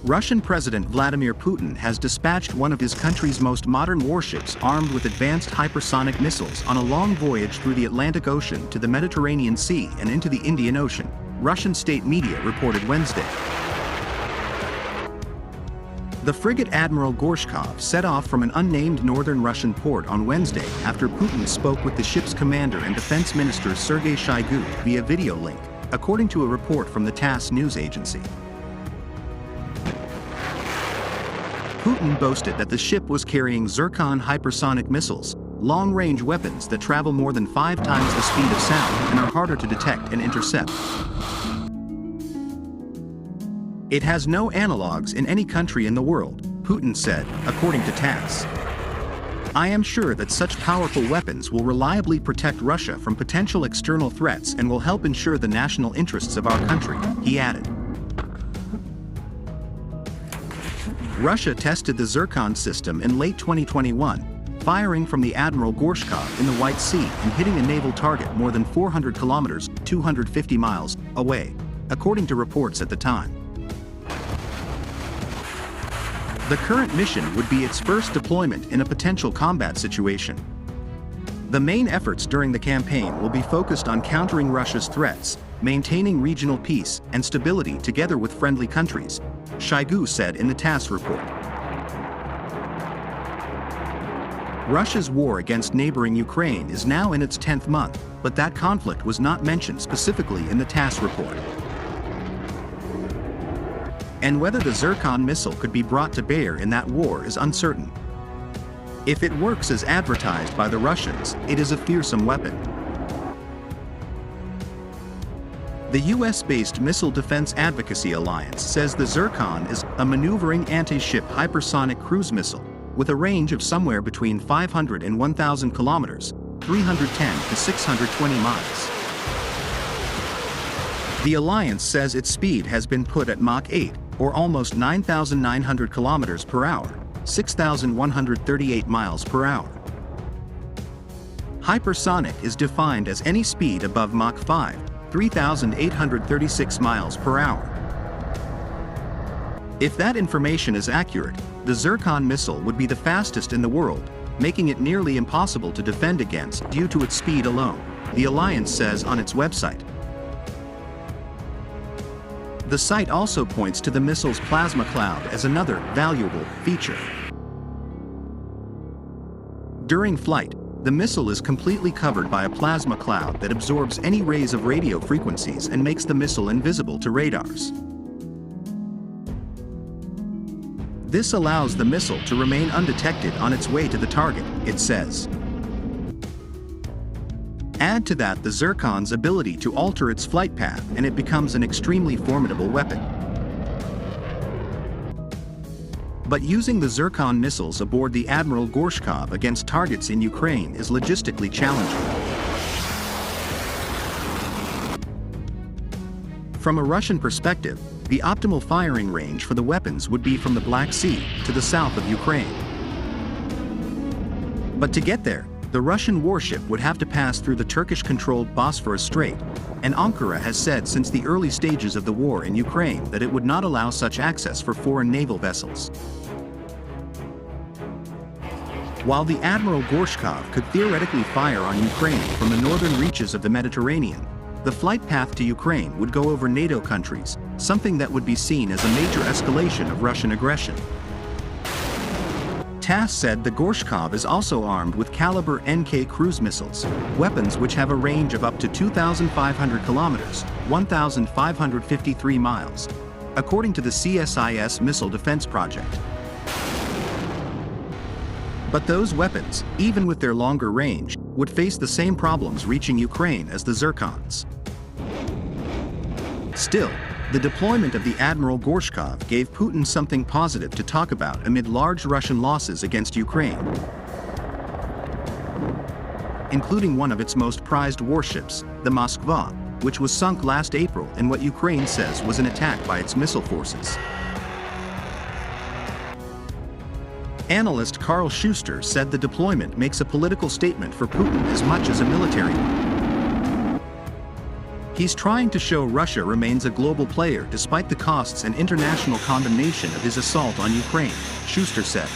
Russian President Vladimir Putin has dispatched one of his country's most modern warships armed with advanced hypersonic missiles on a long voyage through the Atlantic Ocean to the Mediterranean Sea and into the Indian Ocean, Russian state media reported Wednesday. The frigate Admiral Gorshkov set off from an unnamed northern Russian port on Wednesday after Putin spoke with the ship's commander and defense minister Sergei Shoigu via video link, according to a report from the TASS news agency. Putin boasted that the ship was carrying Zircon hypersonic missiles, long-range weapons that travel more than 5 times the speed of sound and are harder to detect and intercept. It has no analogs in any country in the world, Putin said, according to TASS. I am sure that such powerful weapons will reliably protect Russia from potential external threats and will help ensure the national interests of our country, he added. Russia tested the Zircon system in late 2021, firing from the Admiral Gorshkov in the White Sea and hitting a naval target more than 400 kilometers, 250 miles, away, according to reports at the time. The current mission would be its first deployment in a potential combat situation. The main efforts during the campaign will be focused on countering Russia's threats, maintaining regional peace and stability together with friendly countries, Shoigu said in the TASS report. Russia's war against neighboring Ukraine is now in its 10th month, but that conflict was not mentioned specifically in the TASS report. And whether the Zircon missile could be brought to bear in that war is uncertain. If it works as advertised by the Russians, it is a fearsome weapon. The US-based Missile Defense Advocacy Alliance says the Zircon is a maneuvering anti-ship hypersonic cruise missile with a range of somewhere between 500 and 1,000 kilometers, 310 to 620 miles. The alliance says its speed has been put at Mach 8, or almost 9,900 kilometers per hour, 6,138 miles per hour. Hypersonic is defined as any speed above Mach 5, 3,836 miles per hour. If that information is accurate, the Zircon missile would be the fastest in the world, making it nearly impossible to defend against due to its speed alone, the alliance says on its website. The site also points to the missile's plasma cloud as another valuable feature. During flight, the missile is completely covered by a plasma cloud that absorbs any rays of radio frequencies and makes the missile invisible to radars. This allows the missile to remain undetected on its way to the target, it says. Add to that the Zircon's ability to alter its flight path and it becomes an extremely formidable weapon. But using the Zircon missiles aboard the Admiral Gorshkov against targets in Ukraine is logistically challenging. From a Russian perspective, the optimal firing range for the weapons would be from the Black Sea to the south of Ukraine. But to get there, the Russian warship would have to pass through the Turkish-controlled Bosphorus Strait, and Ankara has said since the early stages of the war in Ukraine that it would not allow such access for foreign naval vessels. While the Admiral Gorshkov could theoretically fire on Ukraine from the northern reaches of the Mediterranean, the flight path to Ukraine would go over NATO countries, something that would be seen as a major escalation of Russian aggression. TASS said the Gorshkov is also armed with Caliber NK cruise missiles, weapons which have a range of up to 2,500 kilometers, 1,553 miles, according to the CSIS Missile Defense Project. But those weapons, even with their longer range, would face the same problems reaching Ukraine as the Zircons. Still, the deployment of the Admiral Gorshkov gave Putin something positive to talk about amid large Russian losses against Ukraine, including one of its most prized warships, the Moskva, which was sunk last April in what Ukraine says was an attack by its missile forces. Analyst Carl Schuster said the deployment makes a political statement for Putin as much as a military one. He's trying to show Russia remains a global player despite the costs and international condemnation of his assault on Ukraine, Schuster said.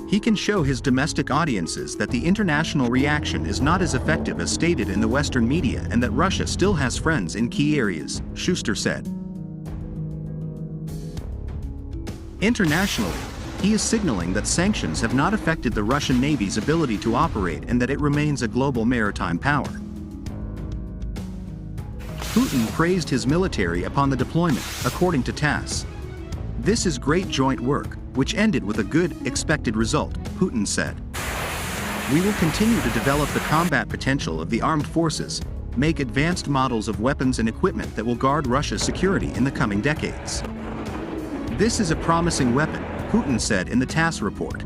He can show his domestic audiences that the international reaction is not as effective as stated in the Western media and that Russia still has friends in key areas, Schuster said. Internationally, he is signaling that sanctions have not affected the Russian Navy's ability to operate and that it remains a global maritime power. Putin praised his military upon the deployment, according to TASS. This is great joint work, which ended with a good, expected result, Putin said. We will continue to develop the combat potential of the armed forces, make advanced models of weapons and equipment that will guard Russia's security in the coming decades. This is a promising weapon, Putin said in the TASS report.